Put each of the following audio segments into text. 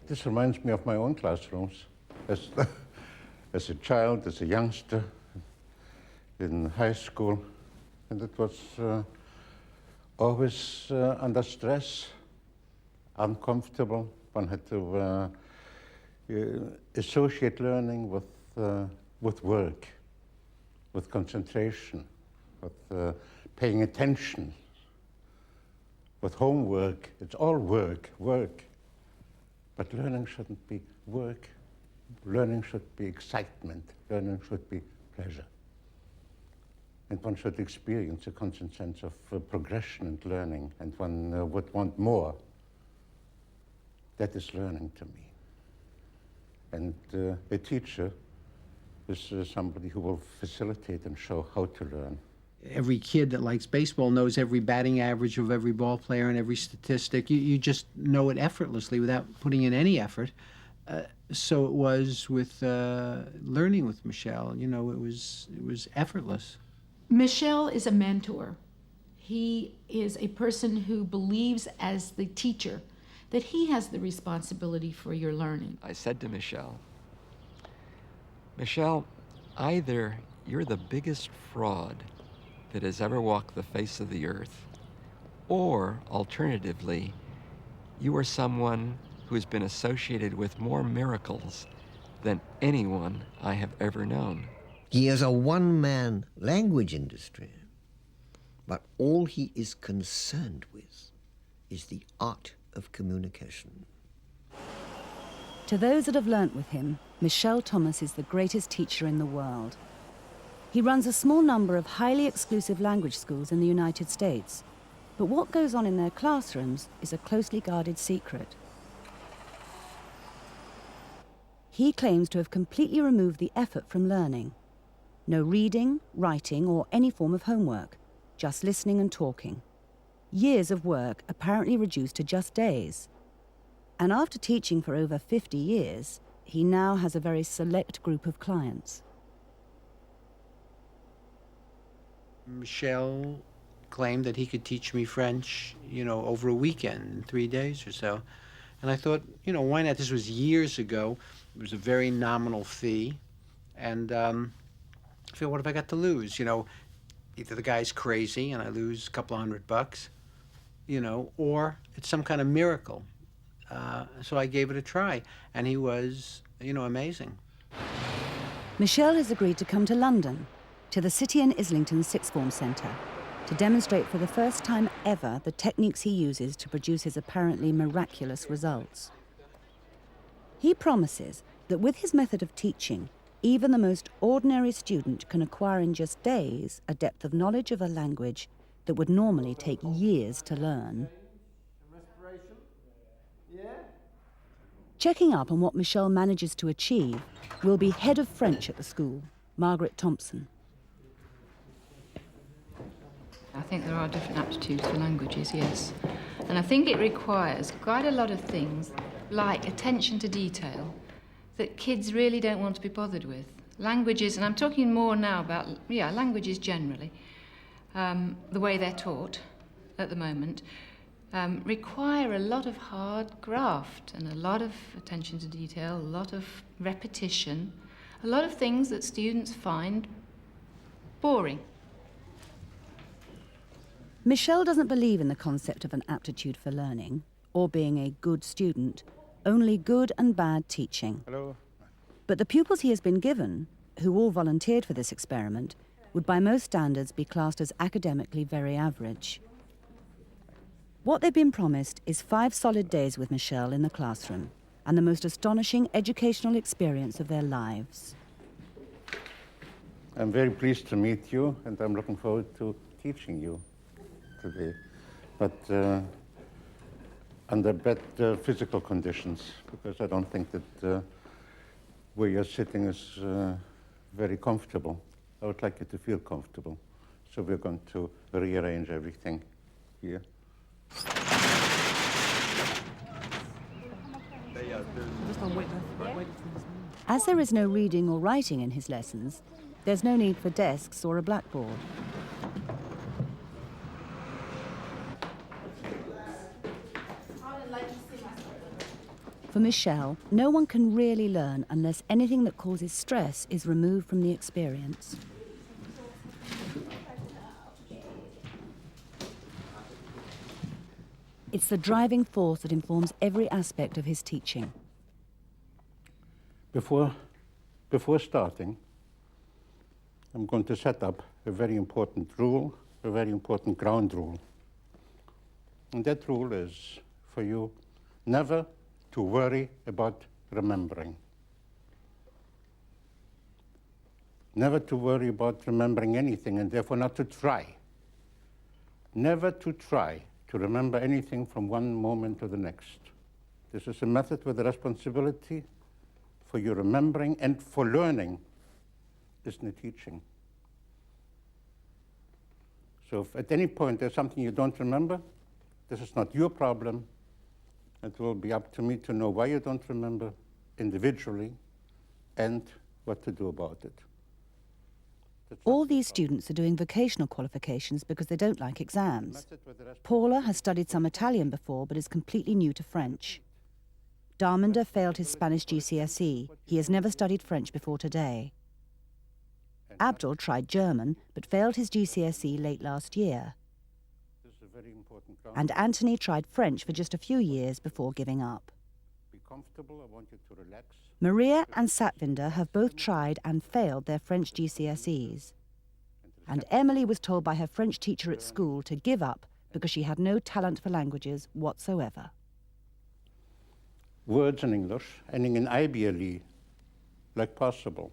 This reminds me of my own classrooms. As a child, as a youngster, in high school, and it was always under stress, uncomfortable. One had to associate learning with work, with concentration, with paying attention, with homework. It's all work. But learning shouldn't be work. Learning should be excitement. Learning should be pleasure. And one should experience a constant sense of progression and learning, and one would want more. That is learning to me. And a teacher is somebody who will facilitate and show how to learn. Every kid that likes baseball knows every batting average of every ball player and every statistic. You just know it effortlessly without putting in any effort. So it was with learning with Michel. You know, it was effortless. Michel is a mentor. He is a person who believes as the teacher that he has the responsibility for your learning. I said to Michel, either you're the biggest fraud that has ever walked the face of the earth, or alternatively, you are someone who has been associated with more miracles than anyone I have ever known. He has a one-man language industry, but all he is concerned with is the art of communication. To those that have learnt with him, Michel Thomas is the greatest teacher in the world. He runs a small number of highly exclusive language schools in the United States, but what goes on in their classrooms is a closely guarded secret. He claims to have completely removed the effort from learning. No reading, writing, or any form of homework, just listening and talking. Years of work apparently reduced to just days. And after teaching for over 50 years, he now has a very select group of clients. Michel claimed that he could teach me French, you know, over a weekend, in 3 days or so. And I thought, you know, why not? This was years ago. It was a very nominal fee. And I feel, what have I got to lose? You know, either the guy's crazy and I lose a couple of $100, you know, or it's some kind of miracle. So I gave it a try, and he was, you know, amazing. Michel has agreed to come to London, to the City and Islington Sixth Form Centre, to demonstrate for the first time ever the techniques he uses to produce his apparently miraculous results. He promises that with his method of teaching, even the most ordinary student can acquire in just days a depth of knowledge of a language that would normally take years to learn. Checking up on what Michel manages to achieve will be head of French at the school, Margaret Thompson. I think there are different aptitudes for languages, yes. And I think it requires quite a lot of things, like attention to detail, that kids really don't want to be bothered with. Languages, and I'm talking more now about, languages generally, the way they're taught at the moment, require a lot of hard graft and a lot of attention to detail, a lot of repetition, a lot of things that students find boring. Michel doesn't believe in the concept of an aptitude for learning or being a good student, only good and bad teaching. Hello. But the pupils he has been given, who all volunteered for this experiment, would by most standards be classed as academically very average. What they've been promised is 5 solid days with Michel in the classroom and the most astonishing educational experience of their lives. I'm very pleased to meet you, and I'm looking forward to teaching you today, but under better physical conditions, because I don't think that where you're sitting is very comfortable. I would like you to feel comfortable. So we're going to rearrange everything here. As there is no reading or writing in his lessons, there's no need for desks or a blackboard. For For Michel, no one can really learn unless anything that causes stress is removed from the experience. It's the driving force that informs every aspect of his teaching. Before starting, I'm going to set up a very important rule, a very important ground rule. And that rule is for you never to worry about remembering. Never to worry about remembering anything, and therefore not to try. Never to try to remember anything from one moment to the next. This is a method with a responsibility for your remembering and for learning, isn't it, teaching? So if at any point there's something you don't remember, this is not your problem. It will be up to me to know why you don't remember individually and what to do about it. All these students are doing vocational qualifications because they don't like exams. Paula has studied some Italian before, but is completely new to French. Darminder failed his Spanish GCSE. He has never studied French before today. Abdul tried German, but failed his GCSE late last year. And Anthony tried French for just a few years before giving up. Be comfortable, I want you to relax. Maria and Satvinder have both tried and failed their French GCSEs. And Emily was told by her French teacher at school to give up because she had no talent for languages whatsoever. Words in English ending in IBLE, like possible.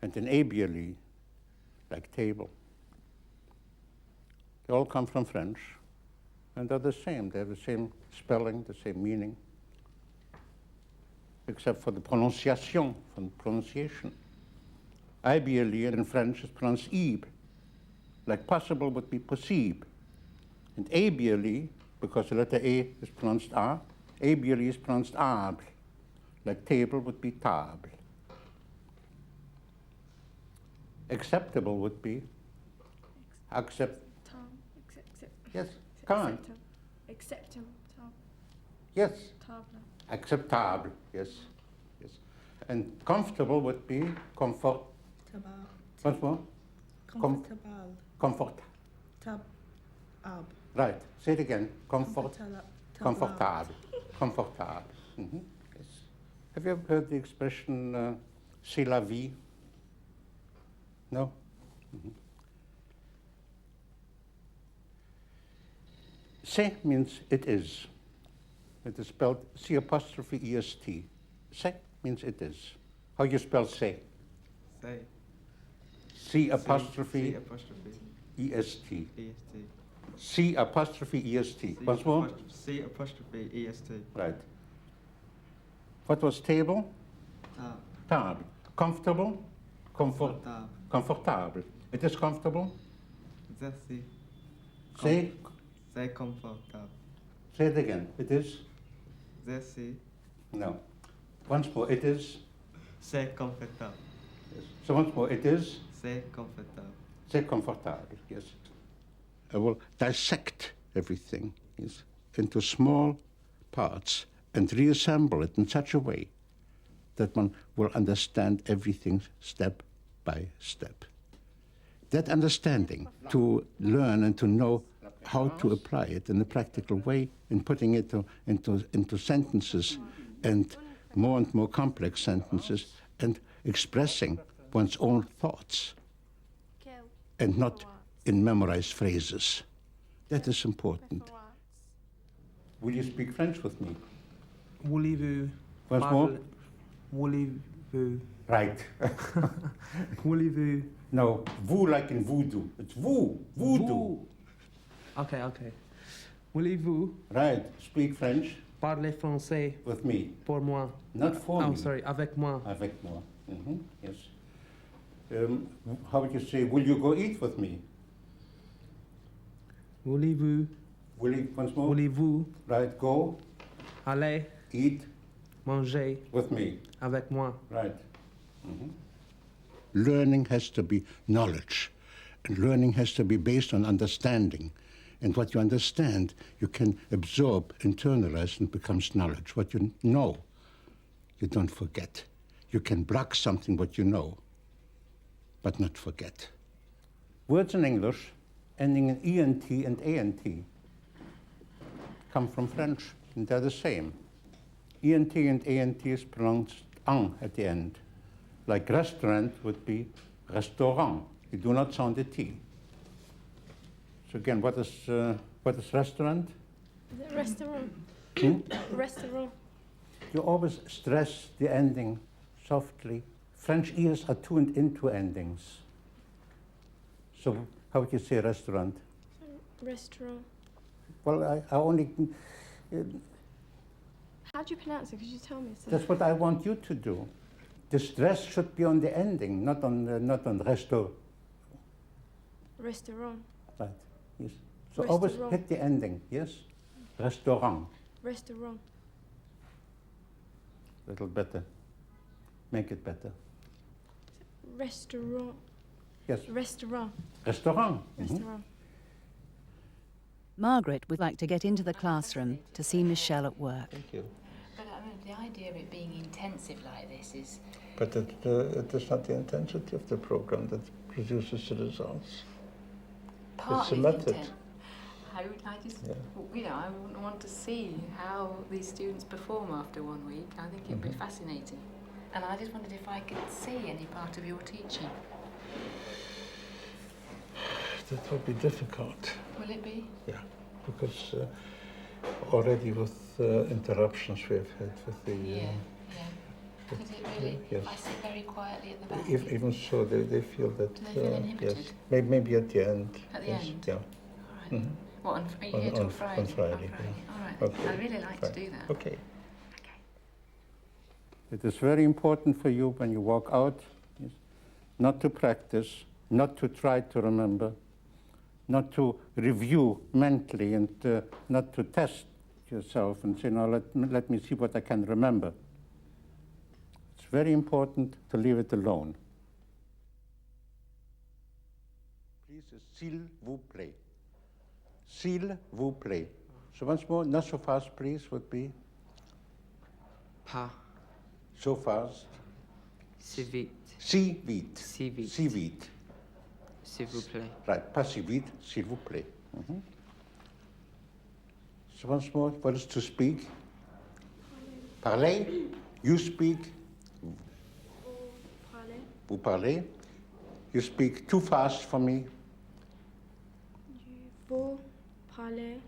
And in ABLE, like table. They all come from French, and they're the same. They have the same spelling, the same meaning, except for the pronunciation, from pronunciation. IBLE in French is pronounced ib, like possible would be possible. And ABLE, because the letter A is pronounced A, ABLE is pronounced able, like table would be table. Acceptable would be accept. Yes, come on. Acceptable. Yes. Acceptable. Yes. Yes. And comfortable would be comfort. Once more. Comfortable. Comfort. Right. Say it again. Comfort. Comfortable. Comfortable. Mm-hmm. Yes. Have you ever heard the expression c'est la vie? No? Mm-hmm. C'est means it is. It is spelled C''est. C'est means it is. How you spell say? Say. C''est. C''est. Once more? C''est. Right. What was table? Table. Comfortable? Comfortable. It is comfortable? Say. C'est confortable. Say it again. It is? C'est. No. Once more. It is? C'est confortable. Yes. So once more. It is? C'est confortable. C'est confortable. Yes. I will dissect everything, yes, into small parts and reassemble it in such a way that one will understand everything step by step. That understanding, to learn and to know how to apply it in a practical way, in putting it into sentences and more complex sentences, and expressing one's own thoughts and not in memorized phrases. That is important. Will you speak French with me? Voulez-vous? Once more? Voulez-vous? Right. Voulez-vous? No, vous like in voodoo. It's vous, voodoo. Okay. Voulez-vous? Right, speak French. Parler français with me. pour moi. Not for me. Oh, sorry, avec moi. Avec moi. Mm-hmm. Yes. How would you say, will you go eat with me? Voulez-vous? Once more? Voulez-vous? Right, go. Aller. Eat. Manger. With me. Avec moi. Right. Mm-hmm. Learning has to be knowledge. And learning has to be based on understanding. And what you understand, you can absorb, internalize, and becomes knowledge. What you know, you don't forget. You can block something what you know, but not forget. Words in English ending in ENT and ANT come from French, and they're the same. ENT and ANT is pronounced ang at the end. Like restaurant would be restaurant. You do not sound the T. So again, what is restaurant? The restaurant. Restaurant. You always stress the ending softly. French ears are tuned into endings. So how would you say restaurant? Restaurant. Well, I only... How do you pronounce it? Could you tell me? That's what I want you to do. The stress should be on the ending, not on resto. Restaurant. Right, yes. So always Restaurant. hit the ending, yes? Restaurant. Restaurant. A little better. Make it better. Restaurant. Yes. Restaurant. Restaurant. Restaurant. Margaret would like to get into the classroom to see Michel at work. Thank you. But I mean, the idea of it being intensive like this is... But it is not the intensity of the program that produces the results. Partly a method. I would want to see how these students perform after 1 week. I think it'd be fascinating. And I just wondered if I could see any part of your teaching. That would be difficult. Will it be? Yeah, because already with interruptions we have had with the... Could it really? Yes. I sit very quietly at the back. Even so, they feel that... Do they feel inhibited? Yes, maybe at the end. At the yes. end? Yeah. All right. What, are you here till Friday? On Friday, Yeah. All right. Okay. I'd really like to do that. Okay. It is very important for you when you walk out, yes, not to practice, not to try to remember, not to review mentally, and not to test yourself and say, no, let me see what I can remember. It's very important to leave it alone. Please, s'il vous plaît. S'il vous plaît. So once more, not so fast, please, would be Pas so fast. si vite, Si vite. si vite, Si vite. s'il vous plaît. Right, pas si vite, s'il vous plaît. So once more, what is to speak? Parler. You speak. Parler. Vous parlez. You speak too fast for me. Vous parlez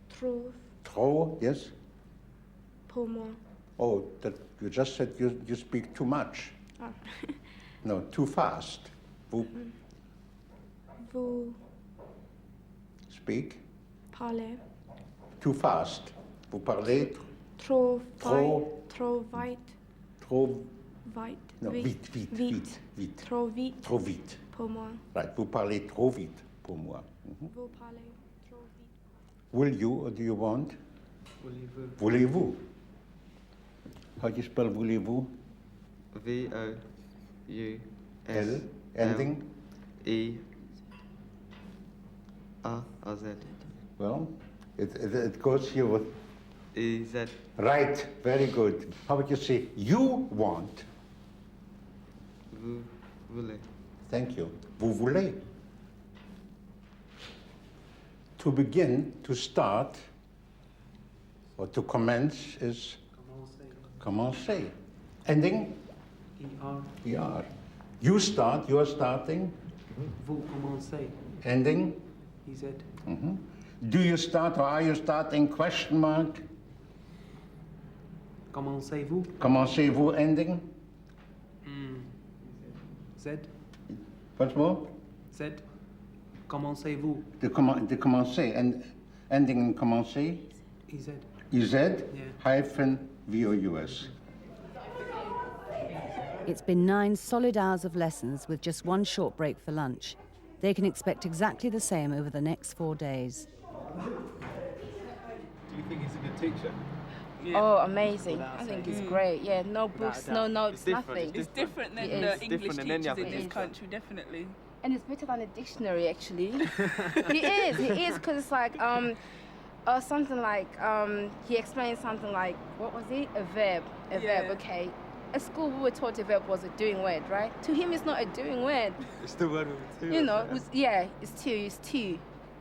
trop Trop, yes? pour moi. Oh, that you just said you speak too much. Ah. No, too fast. Vous Vous speak parlez too fast. Vous parlez trop Trop. vite. Trop vite. trop... Vite. No, vite, vite. Trop vite Trop vite. pour moi. Right, vous parlez trop vite pour moi. Vous parlez trop vite. Will you or do you want? Voulez-vous? Voulez-vous? How do you spell voulez-vous? V-O-U-S. L, ending? E-A-Z. Well, it goes here with... E-Z. Right, very good. How would you say you want? Vous voulez. Thank you. Vous voulez. To begin, to start, or to commence is commencer. Ending? E-R. ER. You start, you are starting. Vous commencez. Ending? E-Z. Do you start or are you starting? Question mark. Commencez-vous? Commencez-vous ending? Z. Once more? Z. Commencez-vous? The commencer and ending in commencer. E-Z. EZ Yeah. hyphen VOUS. It's been 9 solid hours of lessons with just 1 short break for lunch. They can expect exactly the same over the next 4 days. Do you think he's a good teacher? Oh, amazing. I think it's great. Yeah, no books, no notes, nothing. It's different than the English teachers in this country, definitely. And it's better than a dictionary, actually. He is, because it's like, something like, he explained something like, what was it? A verb, okay. At school, we were taught a verb was a doing word, right? To him, it's not a doing word. It's the word with two. You know, it's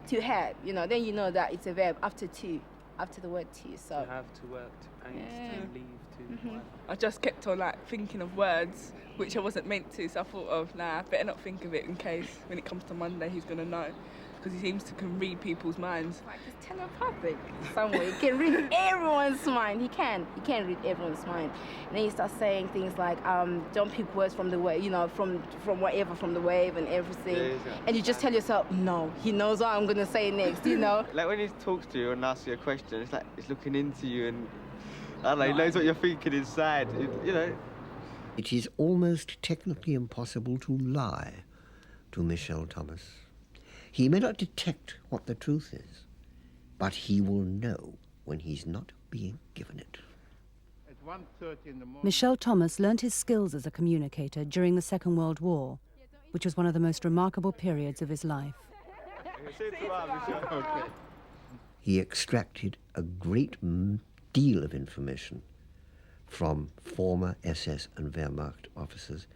to have, you know, then you know that it's a verb after to, after the word to, so. To have, to work, to paint, to leave, to whatever. I just kept on like thinking of words which I wasn't meant to, so I thought I better not think of it in case when it comes to Monday he's going to know, because he seems to can read people's minds. Like he's telepathic somewhere. He can read everyone's mind. He can read everyone's mind. And then he starts saying things like, don't pick words from the wave, you know, from whatever, from the wave and everything. And you just tell yourself, no, he knows what I'm going to say next, you know. Like when he talks to you and asks you a question, it's like he's looking into you and, I don't know, he knows what you're thinking inside, you know. It is almost technically impossible to lie to Michel Thomas. He may not detect what the truth is, but he will know when he's not being given it. At 1:30 in the morning. Michel Thomas learnt his skills as a communicator during the Second World War, which was one of the most remarkable periods of his life. He extracted a great deal of information from former SS and Wehrmacht officers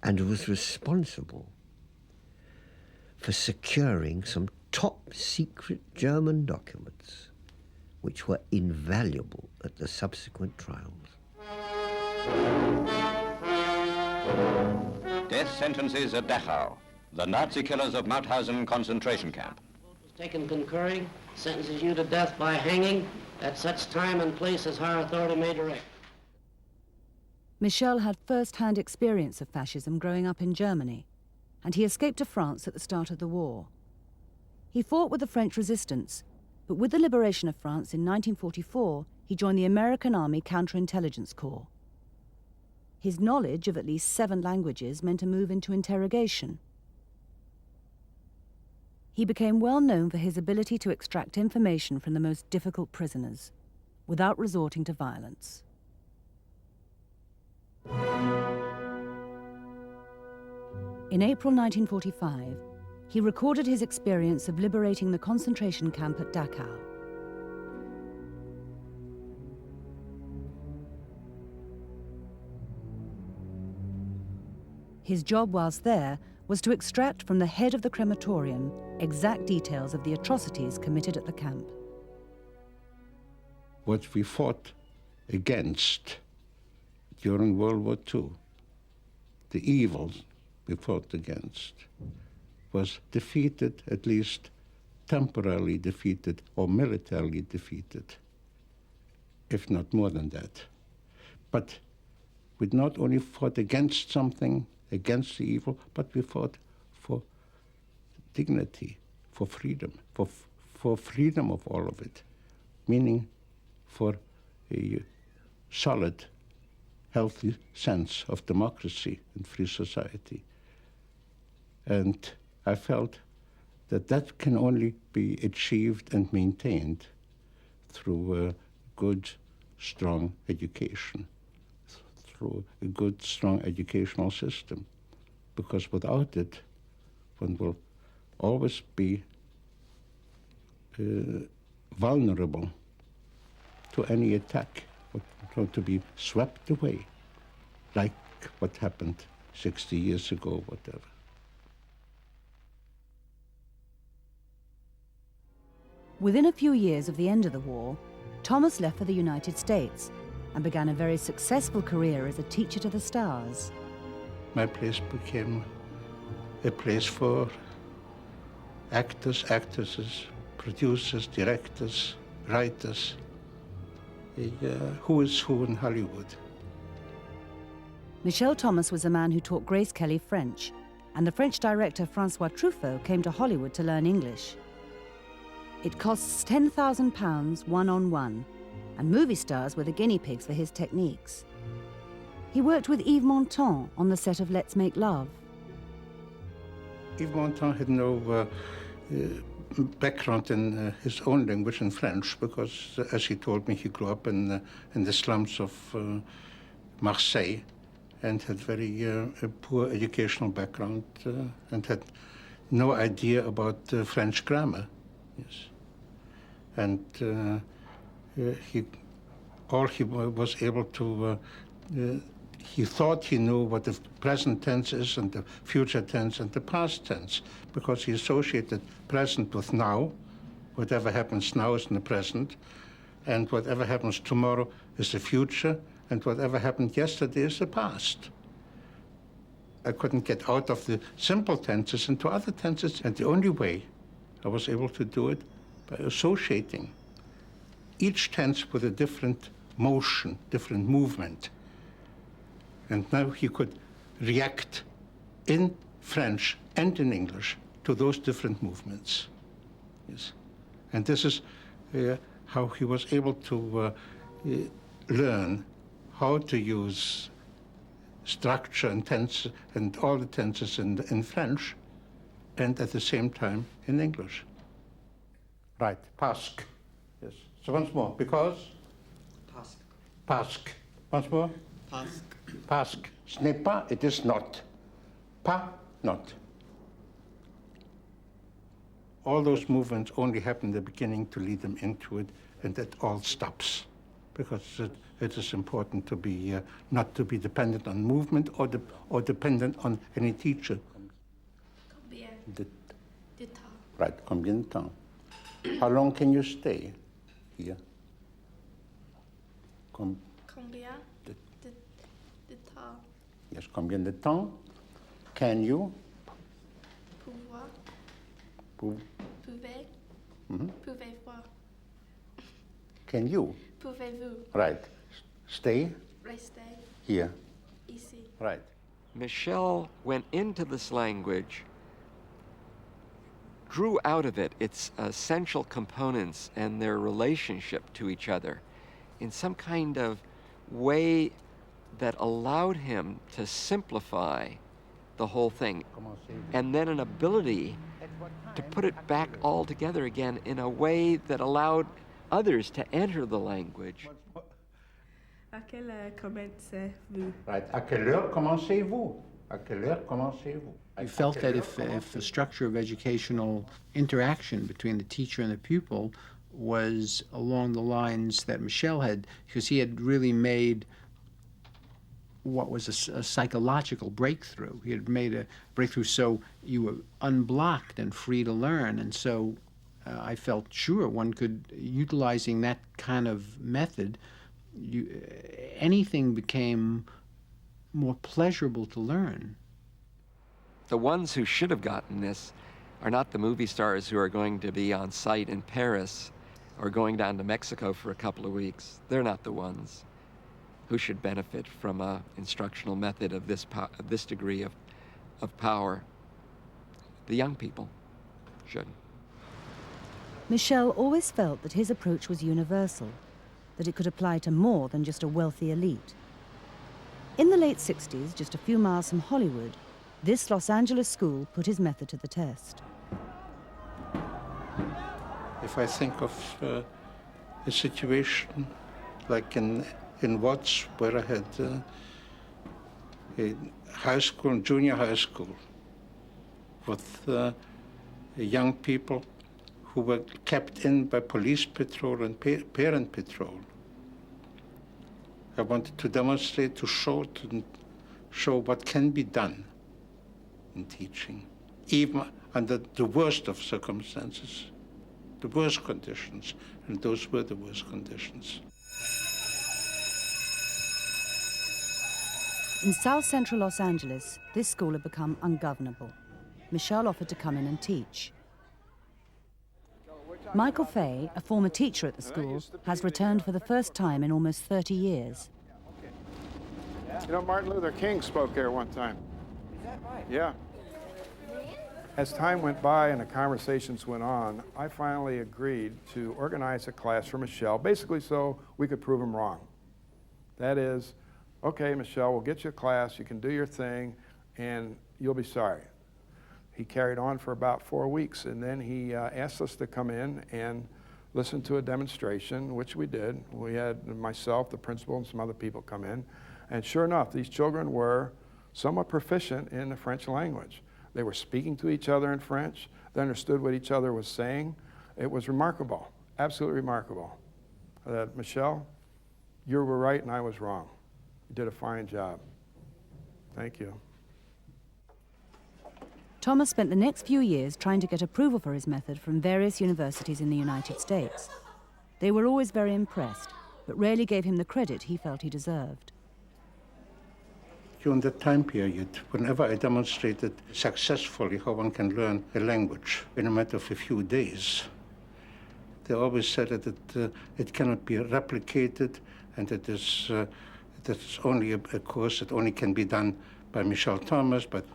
and was responsible for securing some top-secret German documents which were invaluable at the subsequent trials. Death sentences at Dachau, the Nazi killers of Mauthausen concentration camp. Taken concurring, sentences you to death by hanging at such time and place as higher authority may direct. Michel had first-hand experience of fascism growing up in Germany, and he escaped to France at the start of the war. He fought with the French resistance, but with the liberation of France in 1944, he joined the American Army Counterintelligence Corps. His knowledge of at least 7 languages meant a move into interrogation. He became well known for his ability to extract information from the most difficult prisoners, without resorting to violence. In April 1945, he recorded his experience of liberating the concentration camp at Dachau. His job whilst there was to extract from the head of the crematorium exact details of the atrocities committed at the camp. What we fought against during World War II, the evils we fought against, was defeated, at least temporarily defeated or militarily defeated, if not more than that. But we not only fought against something, against the evil, but we fought for dignity, for freedom, for freedom of all of it, meaning for a solid, healthy sense of democracy and free society. And I felt that that can only be achieved and maintained through a good, strong education, through a good, strong educational system. Because without it, one will always be vulnerable to any attack, or to be swept away, like what happened 60 years ago, whatever. Within a few years of the end of the war, Thomas left for the United States and began a very successful career as a teacher to the stars. My place became a place for actors, actresses, producers, directors, writers, who is who in Hollywood. Michel Thomas was a man who taught Grace Kelly French, and the French director François Truffaut came to Hollywood to learn English. It costs £10,000 one-on-one, and movie stars were the guinea pigs for his techniques. He worked with Yves Montand on the set of Let's Make Love. Yves Montand had no background in his own language, in French, because, as he told me, he grew up in the slums of Marseille, and had very a poor educational background and had no idea about French grammar. Yes. And all he was able to, he thought he knew what the present tense is and the future tense and the past tense, because he associated present with now. Whatever happens now is in the present, and whatever happens tomorrow is the future, and whatever happened yesterday is the past. I couldn't get out of the simple tenses into other tenses, and the only way I was able to do it by associating each tense with a different motion, different movement. And now he could react in French and in English to those different movements. Yes. And this is how he was able to learn how to use structure and tense and all the tenses in French, and at the same time in English. Right, pasque. Yes. So once more, because? Pasque. Pasque. Once more? Pasque. Pasque. Ce n'est pas, it is not. Pas, not. All those movements only happen in the beginning to lead them into it, and that all stops. Because it is important to be, not to be dependent on movement or dependent on any teacher. Combien De temps? Right, combien de temps? How long can you stay here? Combien de temps? Yes, combien de temps can you? Pouvoir. Pou Pouvez. Pouvez-vous. Can you? Pouvez-vous. Right. Stay Rester. here. Ici. Right. Michel went into this language, drew out of it its essential components and their relationship to each other in some kind of way that allowed him to simplify the whole thing, and then an ability to put it back all together again in a way that allowed others to enter the language. À quelle heure commencez-vous? Right. À quelle heure commencez-vous? À quelle heure commencez-vous? I felt that if the structure of educational interaction between the teacher and the pupil was along the lines that Michel had, because he had really made what was a psychological breakthrough. He had made a breakthrough so you were unblocked and free to learn. And so I felt sure one could, utilizing that kind of method, anything became more pleasurable to learn. The ones who should have gotten this are not the movie stars who are going to be on site in Paris or going down to Mexico for a couple of weeks. They're not the ones who should benefit from an instructional method of this degree of power. The young people should. Michel always felt that his approach was universal, that it could apply to more than just a wealthy elite. In the late 60s, just a few miles from Hollywood, this Los Angeles school put his method to the test. If I think of a situation like in Watts, where I had a high school, junior high school, with young people who were kept in by police patrol and parent patrol. I wanted to demonstrate, to show what can be done in teaching, even under the worst of circumstances, the worst conditions, and those were the worst conditions. In South Central Los Angeles, this school had become ungovernable. Michel offered to come in and teach. Michael Fay, a former teacher at the school, has returned for the first time in almost 30 years. You know, Martin Luther King spoke here one time. Is that right? Yeah. As time went by and the conversations went on, I finally agreed to organize a class for Michel, basically so we could prove him wrong. That is, okay, Michel, we'll get you a class, you can do your thing, and you'll be sorry. He carried on for about 4 weeks, and then he asked us to come in and listen to a demonstration, which we did. We had myself, the principal, and some other people come in. And sure enough, these children were somewhat proficient in the French language. They were speaking to each other in French. They understood what each other was saying. It was remarkable, absolutely remarkable. Michel, you were right and I was wrong. You did a fine job. Thank you. Thomas spent the next few years trying to get approval for his method from various universities in the United States. They were always very impressed, but rarely gave him the credit he felt he deserved. During that time period, whenever I demonstrated successfully how one can learn a language in a matter of a few days, they always said that it cannot be replicated and that it's only a course that only can be done by Michel Thomas, but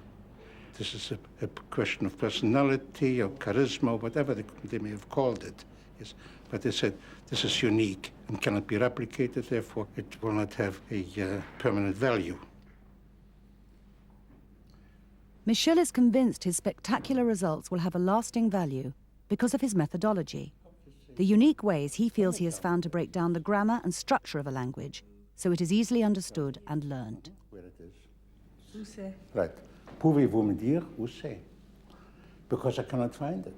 this is a question of personality or charisma, whatever they may have called it. Yes. But they said this is unique and cannot be replicated, therefore it will not have a permanent value. Michel is convinced his spectacular results will have a lasting value because of his methodology, the unique ways he feels he has found to break down the grammar and structure of a language so it is easily understood and learned. Where it is. Où c'est? Right. Pouvez-vous me dire où c'est? Because I cannot find it.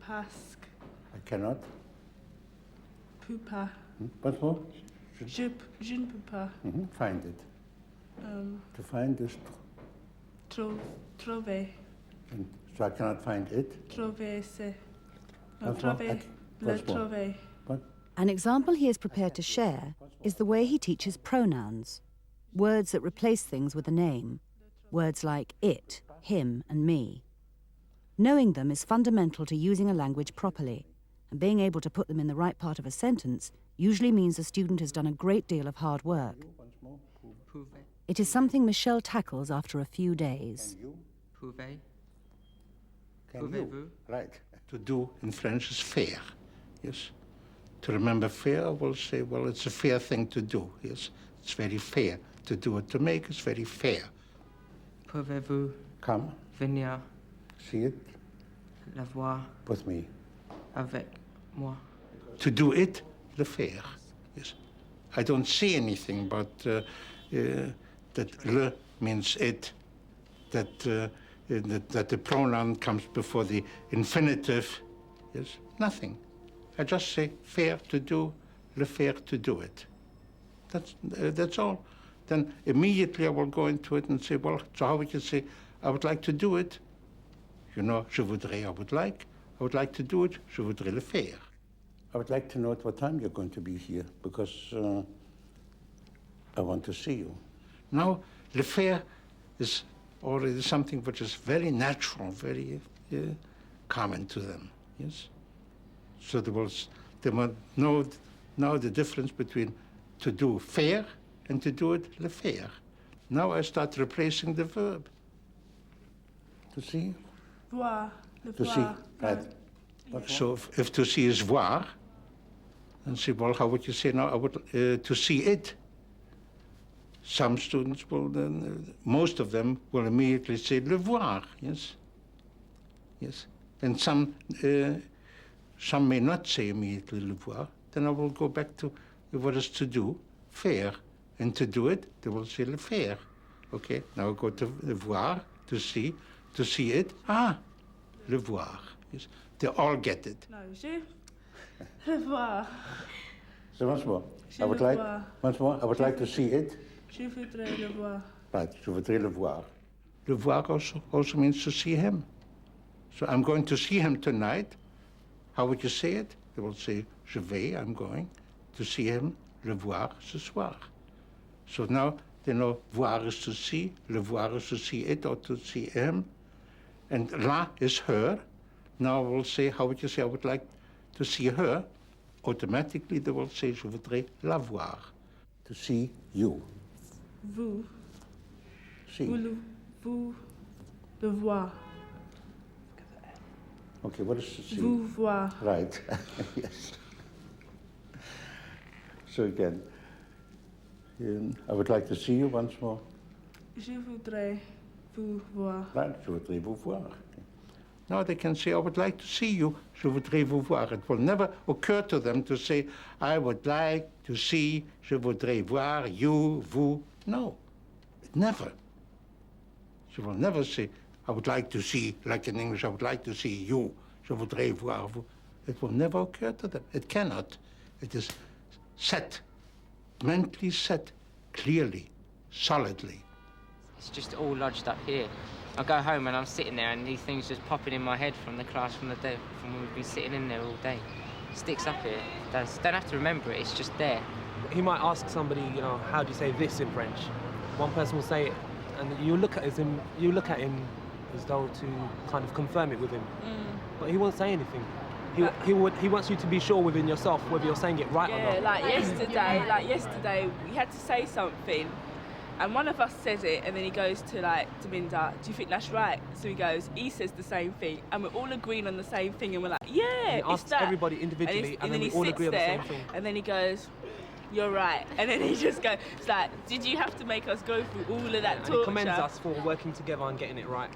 Parce I cannot. peux pas. What's more? Je ne peux pas. Find it. To find is Trouver. and so I cannot find it. Trouver c'est. What's more? Trouver. Le What's more? trouver. What? An example he is prepared to share is the way he teaches pronouns, words that replace things with a name, words like it, him, and me. Knowing them is fundamental to using a language properly, and being able to put them in the right part of a sentence usually means a student has done a great deal of hard work. It is something Michel tackles after a few days. Can you? Right. To do in French is faire. Yes. To remember fair, I will say, well, it's a fair thing to do. Yes. It's very fair. To do it, to make is very fair. Pouvez-vous Come. venir See it la voir with me. avec moi? To do it, le faire. Yes. I don't see anything but that le means it, that the pronoun comes before the infinitive. Yes. Nothing. I just say faire to do, le faire to do it. That's all. Then immediately I will go into it and say, well, so how would you say, I would like to do it? You know, je voudrais, I would like to do it, je voudrais le faire. I would like to know at what time you're going to be here, because I want to see you. Now, le faire is already something which is very natural, very common to them, yes? So they will know now the difference between to do faire and to do it le faire. Now I start replacing the verb. To see? Voir. Le To see, voir. right. So if to see is voir, then say, well, how would you say now? I would to see it. Some students will then, most of them will immediately say le voir, yes? Yes. And some may not say immediately le voir. Then I will go back to what is to do, faire. And to do it, they will say le faire. Okay, now I go to le voir, to see it. Ah, le voir. Yes. They all get it. No, je le voir. So once more, Je I would le like, vois. once more, I would like to see it. Je voudrais le voir. Right, je voudrais le voir. Le voir also means to see him. So I'm going to see him tonight. How would you say it? They will say, je vais, I'm going to see him, le voir ce soir. So now they know voir is to see, le voir is to see it or to see him. And la is her. Now I will say, how would you say, I would like to see her? Automatically they will say, je voudrais la voir. To see you. Vous. See. Vous le voir. Okay, what is to see? Vous voir. Right, yes. So again, I would like to see you once more. Je voudrais vous voir. Right, je voudrais vous voir. No, they can say, I would like to see you, je voudrais vous voir. It will never occur to them to say, I would like to see, je voudrais voir you, vous. No, never. She will never say, I would like to see, like in English, I would like to see you, je voudrais voir vous. It will never occur to them. It cannot. It is set, mentally set, clearly, solidly. It's just all lodged up here. I go home and I'm sitting there and these things just popping in my head from the class from the day, from when we've been sitting in there all day. It sticks up here. It does. Don't have to remember it, it's just there. He might ask somebody, you know, how do you say this in French? One person will say it, and you look at him as though to kind of confirm it with him. But he won't say anything. He wants you to be sure within yourself whether you're saying it right or not. Yeah, like yesterday, we had to say something, and one of us says it, and then he goes to Daminda, do you think that's right? So he says the same thing, and we're all agreeing on the same thing, and we're like, yeah, and he it's asks that. everybody individually, and then we all agree on the same thing. And then he goes, you're right. And then he just goes, it's like, did you have to make us go through all of that And torture? he commends us for working together and getting it right.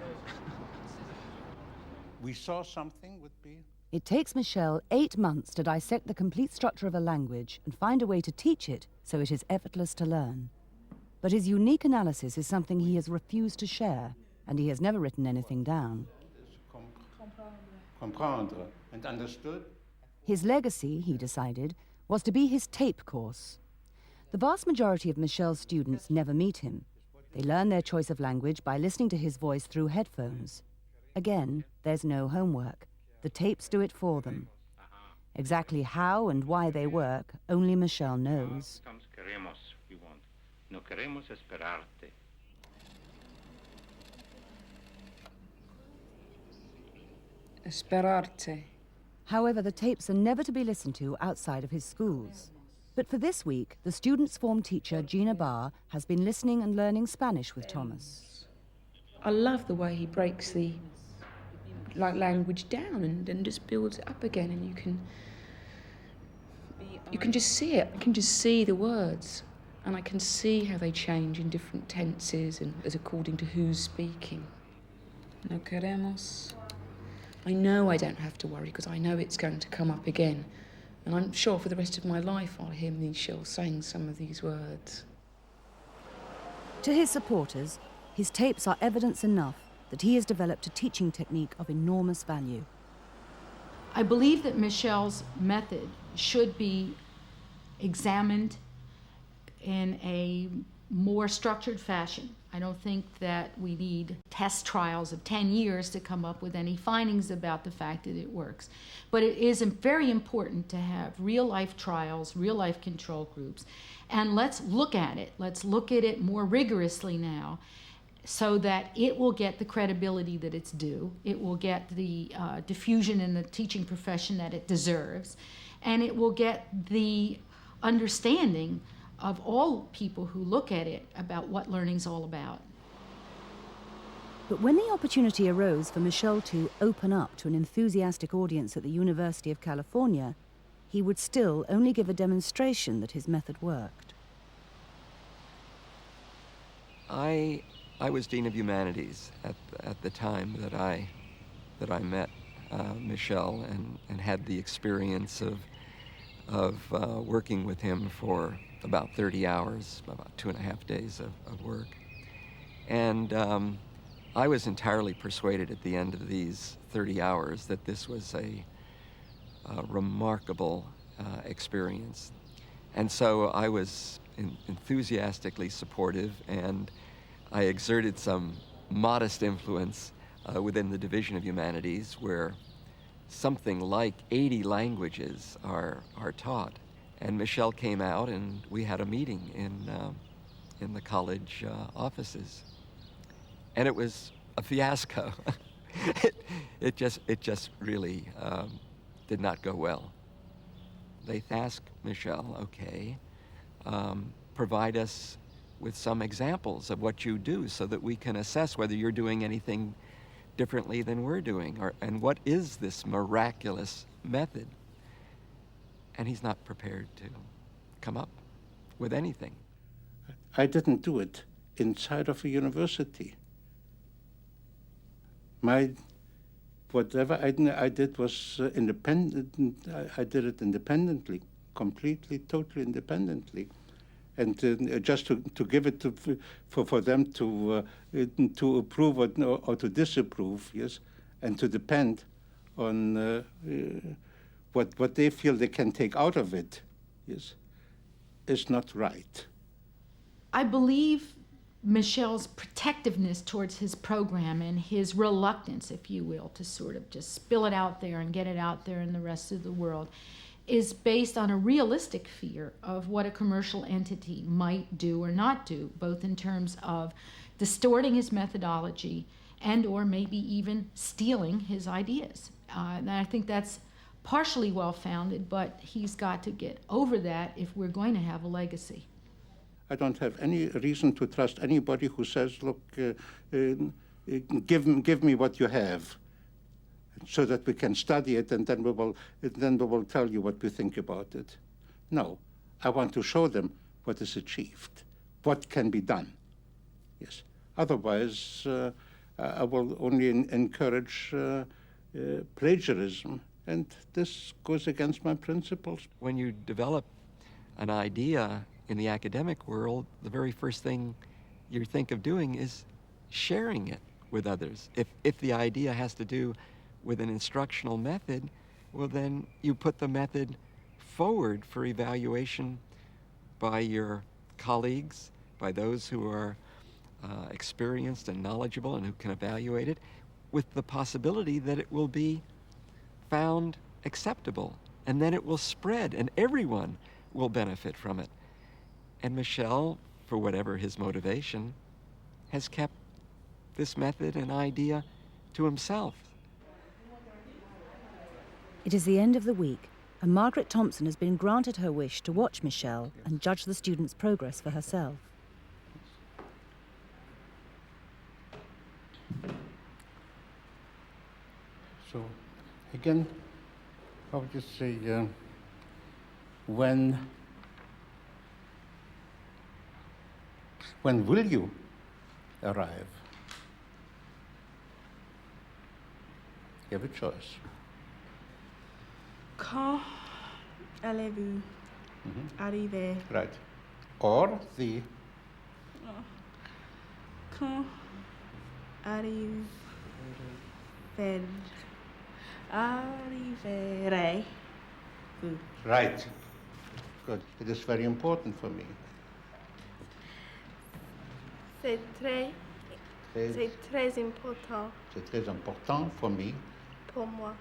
We saw something would be. It takes Michel 8 months to dissect the complete structure of a language and find a way to teach it so it is effortless to learn. But his unique analysis is something he has refused to share, and he has never written anything down. Comprendre and understood. His legacy, he decided, was to be his tape course. The vast majority of Michel's students never meet him. They learn their choice of language by listening to his voice through headphones. Again, there's no homework. The tapes do it for them. Exactly how and why they work, only Michel knows. No queremos esperarte. Esperarte. However, the tapes are never to be listened to outside of his schools. But for this week, the student's form teacher, Gina Barr, has been listening and learning Spanish with Thomas. I love the way he breaks the language down and just builds it up again, and you can just see it. I can just see the words, and I can see how they change in different tenses and as according to who's speaking. No queremos. I know I don't have to worry because I know it's going to come up again, and I'm sure for the rest of my life I'll hear Michel saying some of these words. To his supporters, his tapes are evidence enough that he has developed a teaching technique of enormous value. I believe that Michel's method should be examined in a more structured fashion. I don't think that we need test trials of 10 years to come up with any findings about the fact that it works. But it is very important to have real-life trials, real-life control groups, and let's look at it. Let's look at it more rigorously now, so that it will get the credibility that it's due, it will get the diffusion in the teaching profession that it deserves, and it will get the understanding of all people who look at it about what learning's all about. But when the opportunity arose for Michel to open up to an enthusiastic audience at the University of California, he would still only give a demonstration that his method worked. I was Dean of Humanities at the time that I met Michel and had the experience of working with him for about 30 hours, about 2.5 days of work. And I was entirely persuaded at the end of these 30 hours that this was a remarkable experience. And so I was enthusiastically supportive, and I exerted some modest influence within the Division of Humanities, where something like 80 languages are taught. And Michel came out, and we had a meeting in the college offices, and it was a fiasco. it just really did not go well. They asked Michel, okay, provide us with some examples of what you do so that we can assess whether you're doing anything differently than we're doing, and what is this miraculous method? And he's not prepared to come up with anything. I didn't do it inside of a university. My whatever I did was independent. I did it independently, completely, totally independently. And just to give it for them to approve or to disapprove, yes, and to depend on what they feel they can take out of it, yes, is not right. I believe Michel's protectiveness towards his program and his reluctance, if you will, to sort of just spill it out there and get it out there in the rest of the world is based on a realistic fear of what a commercial entity might do or not do, both in terms of distorting his methodology and or maybe even stealing his ideas. And I think that's partially well-founded, but he's got to get over that if we're going to have a legacy. I don't have any reason to trust anybody who says, look, give me what you have, so that we can study it, and then we will tell you what we think about it. No, I want to show them what is achieved, what can be done. Yes. Otherwise, I will only encourage plagiarism, and this goes against my principles. When you develop an idea in the academic world, the very first thing you think of doing is sharing it with others. If the idea has to do with an instructional method, well, then you put the method forward for evaluation by your colleagues, by those who are experienced and knowledgeable and who can evaluate it, with the possibility that it will be found acceptable, and then it will spread, and everyone will benefit from it. And Michel, for whatever his motivation, has kept this method and idea to himself. It is the end of the week, and Margaret Thompson has been granted her wish to watch Michel and judge the students' progress for herself. So, again, I would just say, when will you arrive? You have a choice. Quand allez-vous arriver? Right. Or the... Quand arriverez-vous? Right. Good. It is very important for me. C'est très important. C'est très important for me. Pour moi.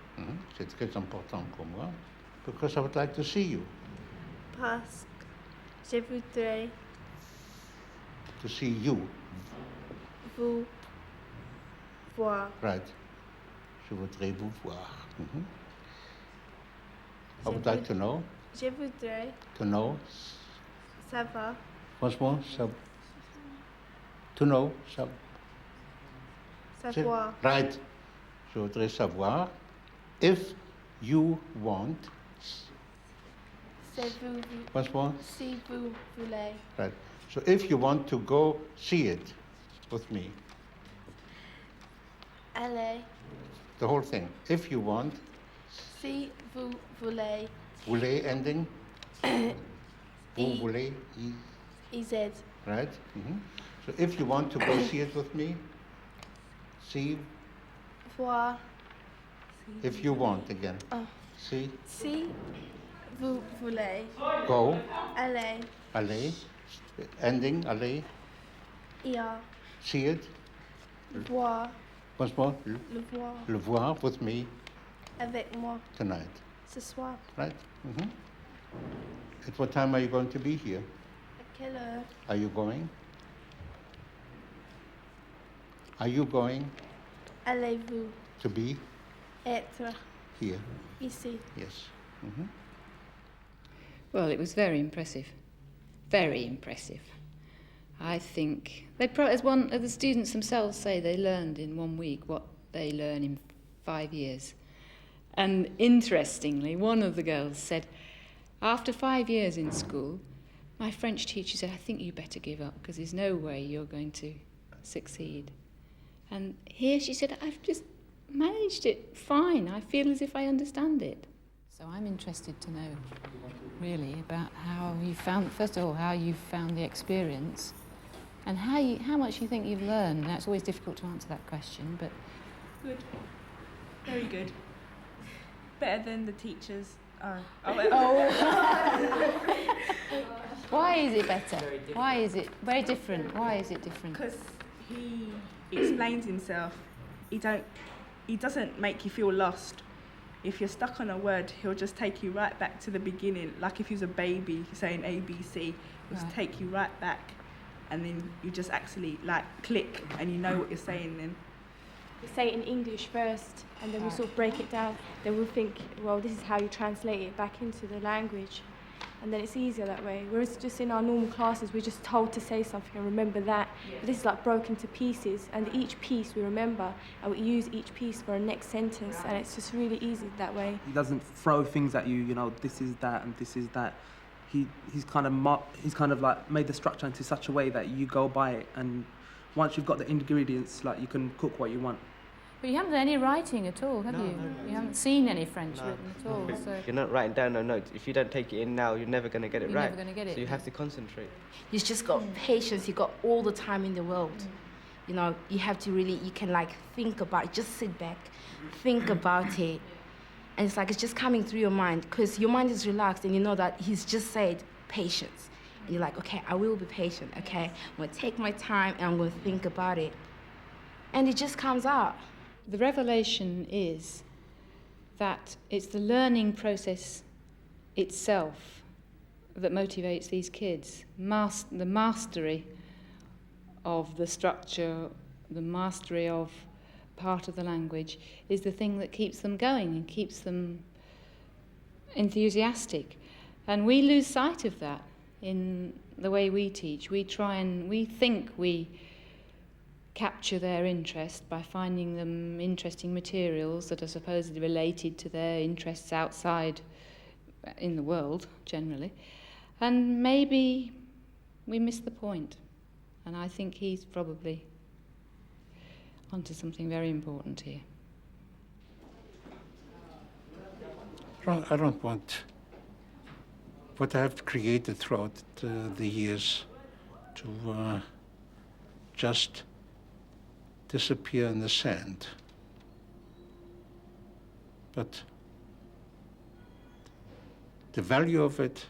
C'est très important pour moi, because I would like to see you. Parce que je voudrais To see you. vous voir. Right. Je voudrais vous voir. I would like to know. Je voudrais To know. savoir. Franchement, to know. Savoir. Right. Je voudrais savoir if you want. Franchement. Si vous voulez. Right. So if you want to go see it with me. Allez. The whole thing. If you want. Si vous voulez. Voulez ending. Vous voulez. EZ. Right. So if you want to go see it with me. See. Voir. If you want again. See. Si vous voulez. Go. Allez. Allez. Ending. Allez. Yeah. See it. Voir. Once more. Le voir. Le voir with me. Avec moi. Tonight. Ce soir. Right. At what time are you going to be here? À quelle heure? Are you going? Are you going Allez-vous to be être here? ici? Yes. Well, it was very impressive. Very impressive. I think as one of the students themselves say, they learned in 1 week what they learn in 5 years. And interestingly, one of the girls said, after 5 years in school, my French teacher said, I think you better give up because there's no way you're going to succeed. And here she said, I've just managed it fine. I feel as if I understand it. So I'm interested to know, really, about how you found, first of all, how you found the experience, and how much you think you've learned. Now, it's always difficult to answer that question, but... Good. Very good. Better than the teachers. Oh. Why is it better? Why is it very different? Why is it different? Because he explains himself. He doesn't make you feel lost. If you're stuck on a word, he'll just take you right back to the beginning. Like if he was a baby saying ABC, he'll just take you right back, and then you just actually like click and you know what you're saying then. We say it in English first, and then we sort of break it down. Then we'll think, well, this is how you translate it back into the language. And then it's easier that way. Whereas just in our normal classes, we're just told to say something and remember that. But this is like broken to pieces, and each piece we remember, and we use each piece for a next sentence, and it's just really easy that way. He doesn't throw things at you, you know, this is that and this is that. He's kind of like made the structure into such a way that you go by it, and once you've got the ingredients, like you can cook what you want. But you haven't done any writing at all, have you? You haven't seen any French written at all. So You're not writing down no notes. If you don't take it in now, you're never going to get it right. You're never going to get it. So you have to concentrate. You've just got patience. You've got all the time in the world. You know, you have to really, you can like think about it. Just sit back, think about it. And it's like it's just coming through your mind, because your mind is relaxed and you know that he's just said patience. And you're like, okay, I will be patient, okay? I'm going to take my time and I'm going to think about it. And it just comes out. the revelation is that it's the learning process itself that motivates these kids. The mastery of the structure, the mastery of part of the language is the thing that keeps them going and keeps them enthusiastic. And we lose sight of that in the way we teach. We think we capture their interest by finding them interesting materials that are supposedly related to their interests outside in the world, generally. And maybe we miss the point. And I think he's probably onto something very important here. I don't want what I have created throughout the years to just disappear in the sand. But the value of it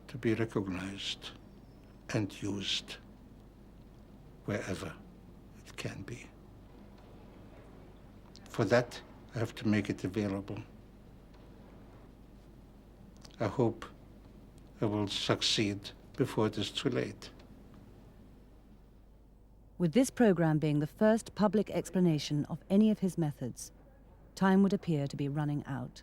to be recognized and used wherever it can be. For that, I have to make it available. I hope I will succeed before it is too late. With this program being the first public explanation of any of his methods, time would appear to be running out.